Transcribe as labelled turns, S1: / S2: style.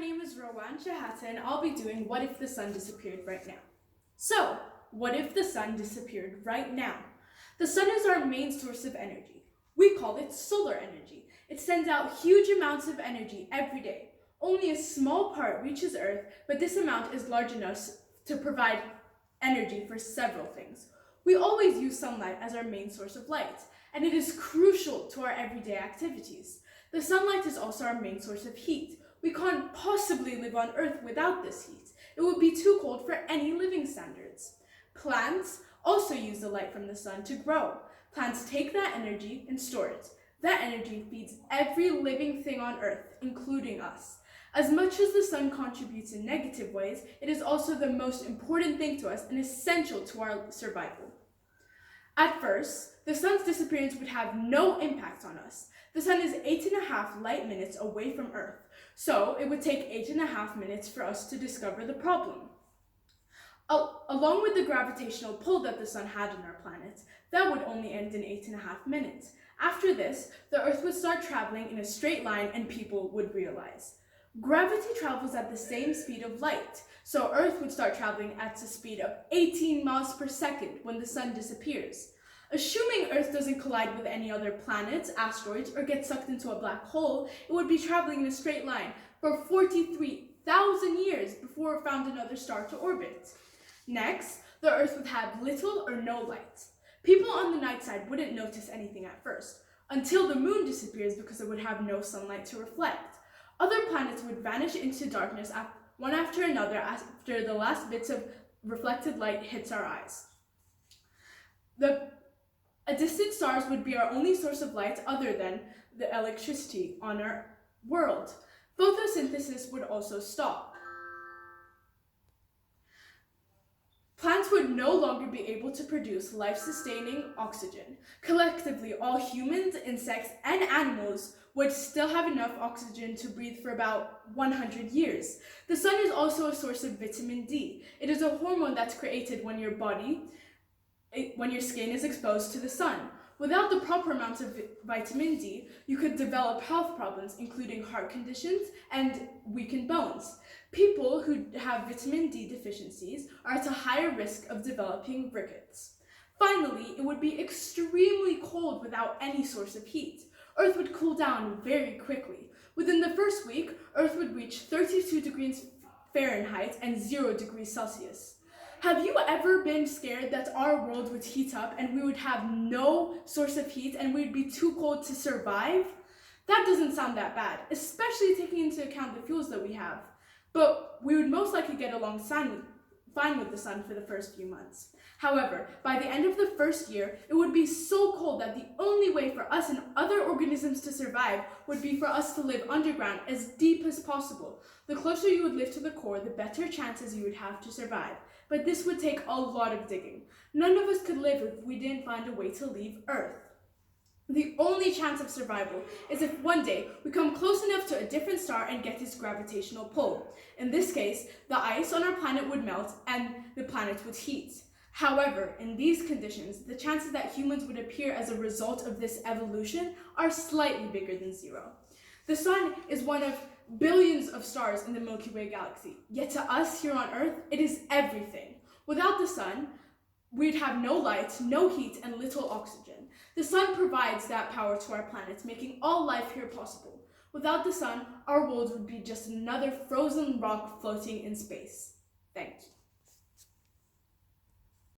S1: name is Rowan Shahata, and I'll be doing What If the Sun Disappeared Right Now. So, what if the sun disappeared right now? The sun is our main source of energy. We call it solar energy. It sends out huge amounts of energy every day. Only a small part reaches Earth, but this amount is large enough to provide energy for several things. We always use sunlight as our main source of light, and it is crucial to our everyday activities. The sunlight is also our main source of heat. We can't possibly live on Earth without this heat. It would be too cold for any living standards. Plants also use the light from the sun to grow. Plants take that energy and store it. That energy feeds every living thing on Earth, including us. As much as the sun contributes in negative ways, it is also the most important thing to us and essential to our survival. At first, the sun's disappearance would have no impact on us. The sun is 8.5 light minutes away from Earth, so it would take 8.5 minutes for us to discover the problem. Along with the gravitational pull that the sun had on our planet, that would only end in 8.5 minutes. After this, the Earth would start traveling in a straight line and people would realize. Gravity travels at the same speed of light, so Earth would start traveling at a speed of 18 miles per second when the sun disappears. Assuming Earth doesn't collide with any other planets, asteroids, or get sucked into a black hole, it would be traveling in a straight line for 43,000 years before it found another star to orbit. Next, the Earth would have little or no light. People on the night side wouldn't notice anything at first, until the moon disappears because it would have no sunlight to reflect. Other planets would vanish into darkness one after another after the last bits of reflected light hits our eyes. Distant stars would be our only source of light other than the electricity on our world. Photosynthesis would also stop. Plants would no longer be able to produce life-sustaining oxygen. Collectively, all humans, insects, and animals would still have enough oxygen to breathe for about 100 years. The sun is also a source of vitamin D. It is a hormone that's created when your skin is exposed to the sun. Without the proper amount of vitamin D, you could develop health problems, including heart conditions and weakened bones. People who have vitamin D deficiencies are at a higher risk of developing rickets. Finally, it would be extremely cold without any source of heat. Earth would cool down very quickly. Within the first week, Earth would reach 32 degrees Fahrenheit and 0 degrees Celsius. Have you ever been scared that our world would heat up and we would have no source of heat and we'd be too cold to survive? That doesn't sound that bad, especially taking into account the fuels that we have. But we would most likely get along fine with the sun for the first few months. However, by the end of the first year, it would be so cold that the only way for us and other organisms to survive would be for us to live underground as deep as possible. The closer you would live to the core, the better chances you would have to survive. But this would take a lot of digging. None of us could live if we didn't find a way to leave Earth. The only chance of survival is if one day we come close enough to a different star and get its gravitational pull. In this case, the ice on our planet would melt and the planet would heat. However, in these conditions, the chances that humans would appear as a result of this evolution are slightly bigger than 0. The sun is one of billions of stars in the Milky Way galaxy, yet to us here on Earth, it is everything. Without the sun, we'd have no light, no heat, and little oxygen. The sun provides that power to our planet, making all life here possible. Without the sun, our world would be just another frozen rock floating in space. Thank you.